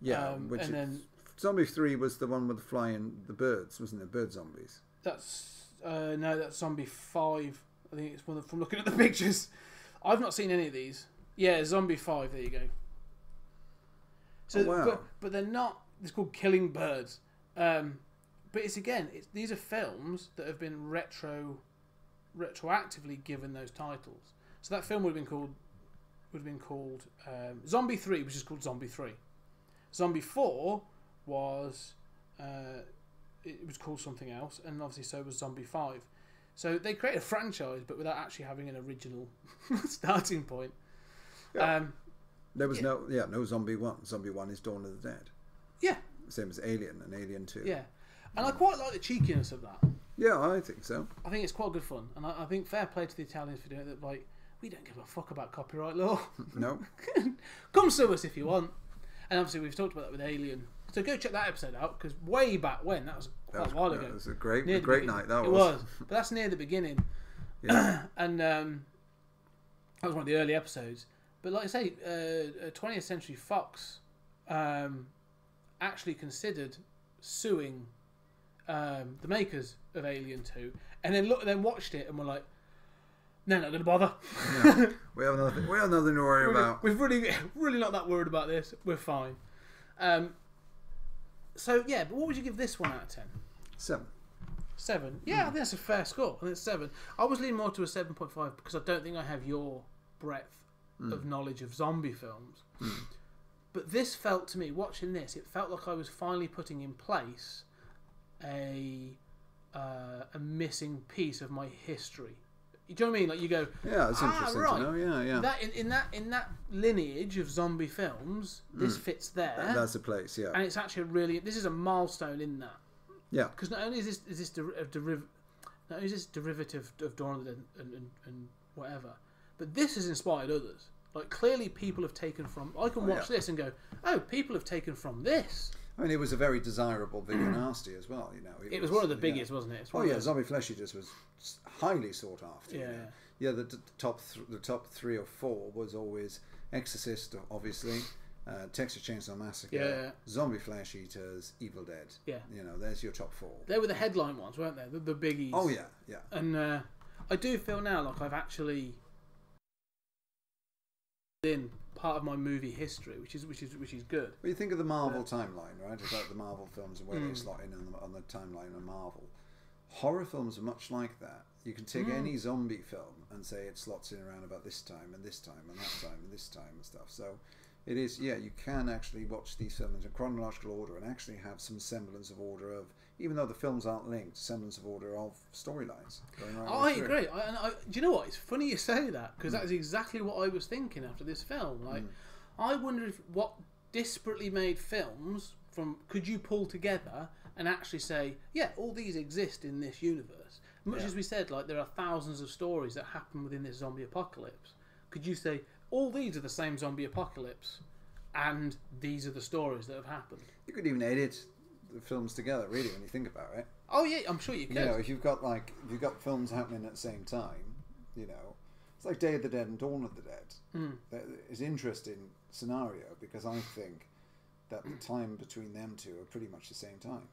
Yeah, and then Zombie 3 was the one with the birds, wasn't it? Bird zombies. That's no, that's Zombie 5. I think it's one from looking at the pictures. I've not seen any of these. Yeah, Zombie 5. There you go. So, wow. But they're not. It's called Killing Birds. But these are films that have been retroactively given those titles. So that film would have been called Zombie 3, which is called Zombie 3. Zombie 4 was it was called something else, and obviously so was Zombie 5. So they created a franchise, but without actually having an original starting point. Yeah. There was no Zombie 1. Zombie 1 is Dawn of the Dead. Yeah. Same as Alien and Alien 2. Yeah. And I quite like the cheekiness of that. Yeah, I think so. I think it's quite good fun. And I think fair play to the Italians for doing it. Like, we don't give a fuck about copyright law. No. Come sue us if you want. And obviously we've talked about that with Alien. So go check that episode out, because way back when, that was quite a while ago. It was a great night, that was. It was. But that's near the beginning. Yeah. And that was one of the early episodes. But like I say, 20th Century Fox actually considered suing the makers of Alien 2, and then watched it and were like, no, not going to bother. Yeah. We have nothing to worry about. We're really not that worried about this. We're fine. So yeah, but what would you give this 1 out of 10? 7. 7. Yeah, I think that's a fair score. I think it's 7. I was leaning more to a 7.5 because I don't think I have your breadth of knowledge of zombie films. But this felt to me, watching this, it felt like I was finally putting in place a missing piece of my history. Do you know what I mean? Like you go, yeah, it's interesting right. to know. Yeah. That in that lineage of zombie films, this fits there. That's the place. Yeah, and it's actually this is a milestone in that. Yeah, because not only is this derivative of Dawn of the Dead and whatever, but this has inspired others. Like clearly, people have taken from. I can watch this and go, oh, people have taken from this. I mean, it was a very desirable video nasty as well. You know, it was one of the biggest, wasn't it? Zombie Flesh Eaters was highly sought after. Yeah. The top 3 or 4 was always Exorcist, obviously, Texas Chainsaw Massacre, Zombie Flesh Eaters, Evil Dead. Yeah, you know, there's your top 4. They were the headline ones, weren't they? The biggies. Oh yeah. And I do feel now like I've actually in part of my movie history, which is good. Well, you think of the Marvel timeline, right? About the Marvel films and where they slot in on the timeline of Marvel. Horror films are much like that. You can take any zombie film and say it slots in around about this time and this time and that time and this time and stuff. So it is, you can actually watch these films in chronological order and actually have some semblance of order of, even though the films aren't linked, semblance of order of storylines going right. I agree. Do you know what? It's funny you say that because that is exactly what I was thinking after this film. Like, I wonder if what disparately made films could you pull together and actually say, yeah, all these exist in this universe. Much as we said, like there are thousands of stories that happen within this zombie apocalypse. Could you say all these are the same zombie apocalypse, and these are the stories that have happened? You could even edit the films together, really, when you think about it. Oh yeah, I'm sure you could. You know, if you've got films happening at the same time, you know, it's like Day of the Dead and Dawn of the Dead. It's an interesting scenario because I think that the time between them two are pretty much the same time.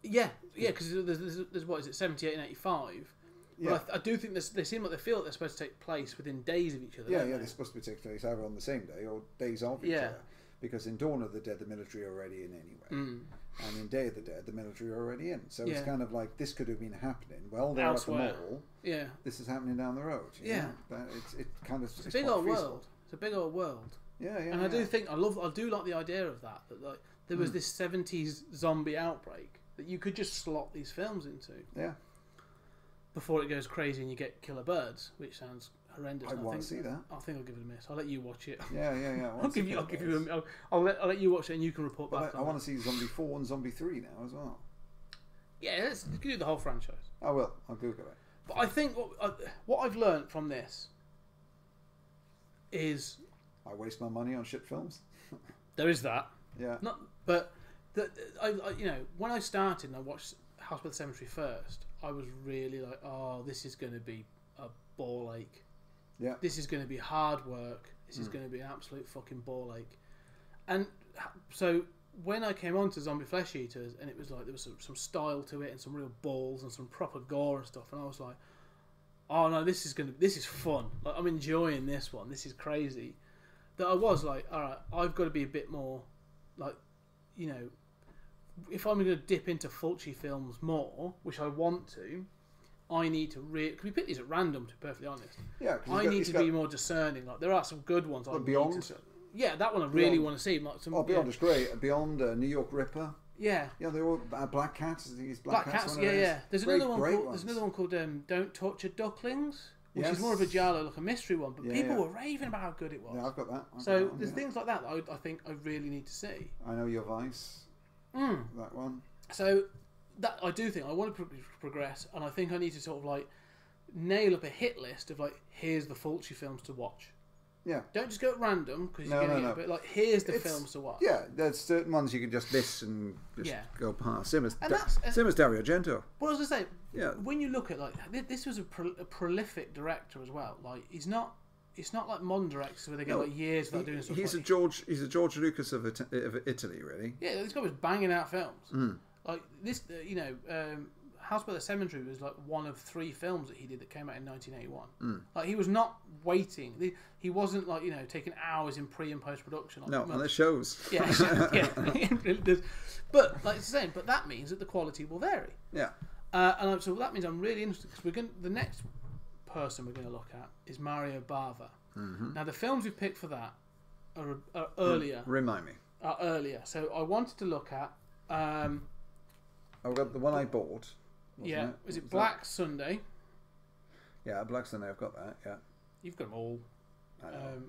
Yeah, because there's what is it, 78 and 85. Yeah. But I do think they seem like they feel that they're supposed to take place within days of each other. Yeah, they're supposed to take place either on the same day or days of each other. Because in Dawn of the Dead, the military are already in anyway. And in Day of the Dead, the military are already in. So it's kind of like, this could have been happening. Well, they're elsewhere. At the mall. Yeah. This is happening down the road. It's a big old world. It's a big old world. Yeah. And I do think, I do like the idea of that like, there was this 70s zombie outbreak that you could just slot these films into. Yeah. before it goes crazy and you get killer birds, which sounds horrendous. I want to see that. I think I'll give it a miss. I'll let you watch it. Yeah. I'll let you watch it and you can report back. I want to see Zombie 4 and Zombie 3 now as well. Yeah, let's do the whole franchise. I will. I'll Google it. But I think what I've learned from this is I waste my money on shit films. There is that. Yeah. When I started and I watched House by the Cemetery first, I was really like, oh, this is going to be a ball ache. Yeah. This is going to be hard work. This is going to be an absolute fucking ball ache. And so when I came on to Zombie Flesh Eaters, and it was like there was some style to it and some real balls and some proper gore and stuff, and I was like, oh no, this is fun. Like, I'm enjoying this one. This is crazy. That I was like, all right, I've got to be a bit more, like, if I'm going to dip into Fulci films more, which I want to, I need to Can we pick these at random, to be perfectly honest? Yeah. I need to be more discerning. Like, there are some good ones. Beyond. Yeah, that one I really want to see. Like Beyond is great. Beyond, New York Ripper. Yeah. Yeah, they're all Black Cats. These Black Cats. Yeah. There's another one called Don't Torture Ducklings, which is more of a giallo, like a mystery one. But people were raving about how good it was. Yeah, I've got that. There's things like that I think I really need to see. I Know Your Vice. That one. So that I do think I want to progress, and I think I need to sort of like nail up a hit list of like, here's the Fulci films to watch. Yeah. Don't just go at random because you're going to get but like, here's the films to watch. Yeah, there's certain ones you can just miss and just go past. Same as Dario Argento. What I was going to say, when you look at like this was a prolific director as well. Like it's not like modern directors where they get like years without doing stuff. He's a George Lucas of Italy, really. Yeah, this guy was banging out films. like this, House by the Cemetery was like one of 3 films that he did that came out in 1981. Like he was not waiting. He wasn't like taking hours in pre and post production. No, and it shows. Yeah, it really does. But like it's the same. But that means that the quality will vary. Yeah. And so that means I'm really interested because the next person we're going to look at is Mario Bava. Mm-hmm. Now the films we've picked for that are earlier. Remind me. Are earlier. So I wanted to look at. I've got the one I bought. Yeah, is it Black Sunday? Yeah, Black Sunday. I've got that. Yeah, you've got them all. I know.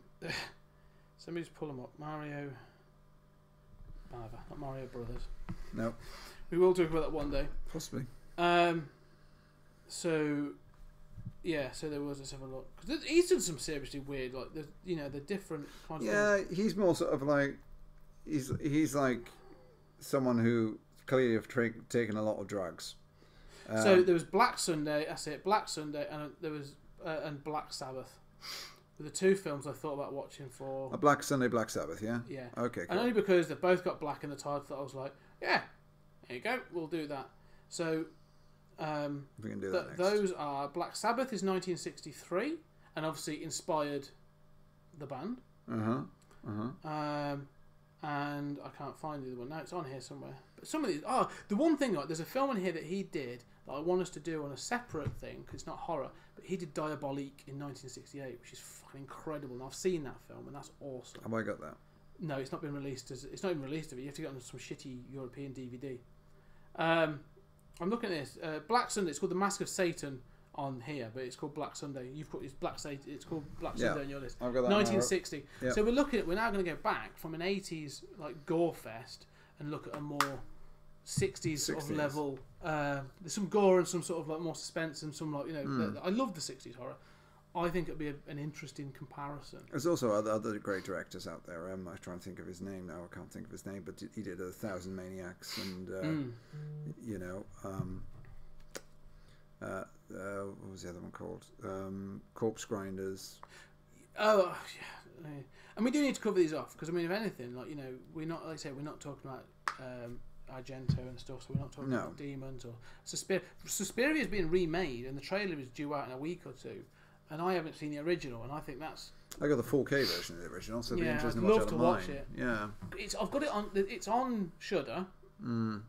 Somebody just pull them up. Mario Bava, not Mario Brothers. No, we will talk about that one day. Possibly. So there was. Let's have a look. Because he's done some seriously weird, like the different kinds. Yeah, of things. He's more sort of like he's like someone who clearly have taken a lot of drugs. So there was Black Sunday. That's it. Black Sunday, and there was and Black Sabbath. Were the 2 films I thought about watching for. A Black Sunday, Black Sabbath. Yeah. Yeah. Okay. Cool. And only because they've both got black in the title, that I was like, yeah, there you go. We'll do that. So. We can do that next. Those are Black Sabbath is 1963, and obviously inspired the band. And I can't find the other one. No, it's on here somewhere. But some of these. Oh, the one thing, like, there's a film in here that he did that I want us to do on a separate thing because it's not horror. But he did Diabolique in 1968, which is fucking incredible. And I've seen that film, and that's awesome. Have I got that? No, it's not been released. It's not even released of it. You have to get on some shitty European DVD. I'm looking at this. Black Sunday. It's called The Mask of Satan on here, but it's called Black Sunday. You've put it's It's called Black Sunday on your list. I've got that. 1960. Yeah. So we're now going to go back from an 80s like gore fest and look at a more 60s sort of level. There's some gore and some sort of like more suspense and some like I love the 60s horror. I think it'd be an interesting comparison. There's also other great directors out there. I'm trying to think of his name now. I can't think of his name, but he did 1,000 Maniacs and what was the other one called? Corpse Grinders. Oh, yeah. And we do need to cover these off because I mean, if anything, like we're not talking about Argento and stuff, so we're not talking about Demons or Suspiria. Suspiria is being remade, and the trailer is due out in a week or 2. And I haven't seen the original, and I think that's. I got the 4K version of the original, so it'd be interesting I'd love to watch mine. it. Yeah, I've got it on. It's on Shudder, and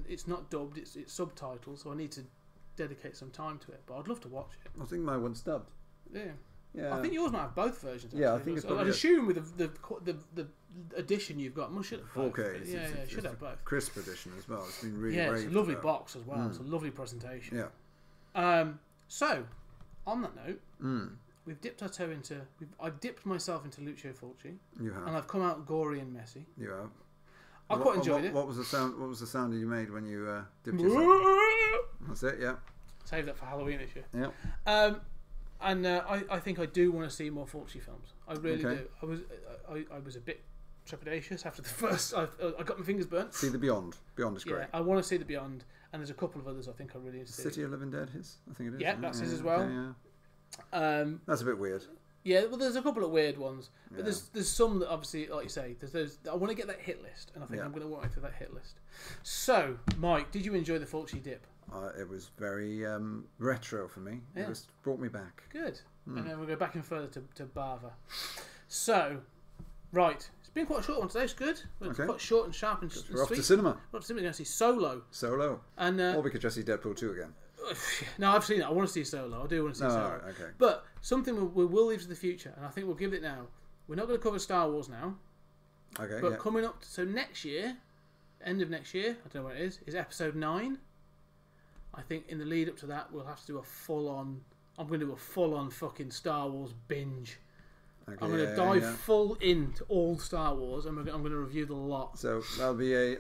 it's not dubbed. It's subtitled, so I need to dedicate some time to it. But I'd love to watch it. I think my one's dubbed. Yeah. I think yours might have both versions. Actually. Yeah, I think it's probably. I'd assume with the edition you've got, should have 4K. It should have both. Crisp edition as well. It's been really great. It's a lovely box as well. It's a lovely presentation. Yeah. So, on that note, we've dipped our toe into. I've dipped myself into Lucio Fulci. You have. And I've come out gory and messy. You have. I quite enjoyed it. What was the sound? What was the sound you made when you dipped yourself? That's it. Yeah. Save that for Halloween this year. Yeah. And I think I do want to see more Fulci films. I really do. I was a bit trepidatious after the first. I got my fingers burnt. See the Beyond. Beyond is great. Yeah, I want to see the Beyond, and there's a couple of others I think I really need to see. City of Living Dead, I think it is. Yeah, that's his as well. Yeah. That's a bit weird. Yeah, well, there's a couple of weird ones, but there's some that obviously, like you say, there's those. I want to get that hit list, and I think I'm going to work through that hit list. So, Mike, did you enjoy the Fulci dip? It was very retro for me. Yeah. It brought me back. Good. And then we'll go back in further to Bava. So, right. It's been quite a short one today. It's good. It's quite short and sharp and sweet. We're off to cinema. We're going to see Solo. And, or we could just see Deadpool 2 again. No, I've seen it. I want to see Solo. I do want to see Solo. Okay. But something we will leave to the future, and I think we'll give it now. We're not going to cover Star Wars now. Okay. But coming up, so next year, end of next year, I don't know what it is Episode 9. I think in the lead up to that, we'll have to do a full-on. I'm going to do a full-on fucking Star Wars binge. Okay, I'm going to dive full into all Star Wars, and I'm going to review the lot. So that'll be a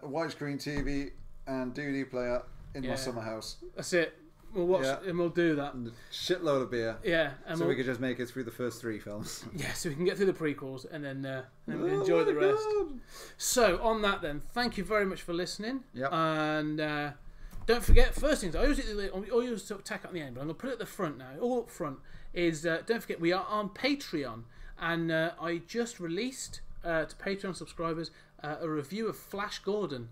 widescreen TV and DVD player in my summer house. That's it. We'll watch and we'll do that. And a shitload of beer. Yeah, and so we could just make it through the first 3 films. Yeah, so we can get through the prequels and then we enjoy the rest. God. So on that then, thank you very much for listening. Yep. And don't forget, first things I always sort of tack at the end, but I'm going to put it at the front now. All up front is don't forget we are on Patreon, and I just released to Patreon subscribers a review of Flash Gordon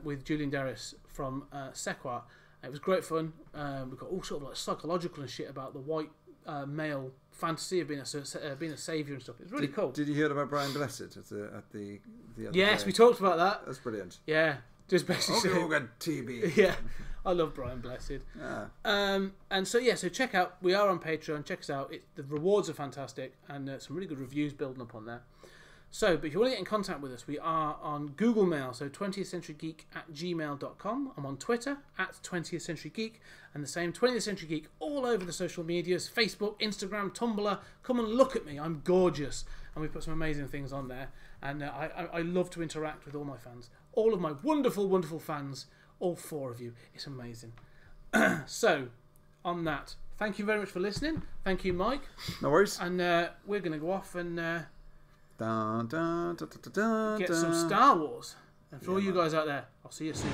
with Julian Derris from Sequart. It was great fun. We've got all sort of like psychological and shit about the white male fantasy of being a saviour and stuff. It's really cool. Did you hear about Brian Blessed at the other Yes, day? we talked about that. That's brilliant. Yeah, just basically. Oh, good TB. Yeah, I love Brian Blessed. Yeah. And so check out. We are on Patreon. Check us out. The rewards are fantastic, and some really good reviews building up on there. So, but if you want to get in contact with us, we are on Google Mail, so 20thCenturyGeek@gmail.com. I'm on Twitter @20thCenturyGeek, and the same 20th Century Geek all over the social medias, Facebook, Instagram, Tumblr. Come and look at me, I'm gorgeous. And we put some amazing things on there. And I love to interact with all my fans. All of my wonderful, wonderful fans, all 4 of you. It's amazing. So, on that, thank you very much for listening. Thank you, Mike. No worries. And we're going to go off and... Dun, dun, dun, dun, dun, get dun. some Star Wars. And for all you guys out there, I'll see you soon.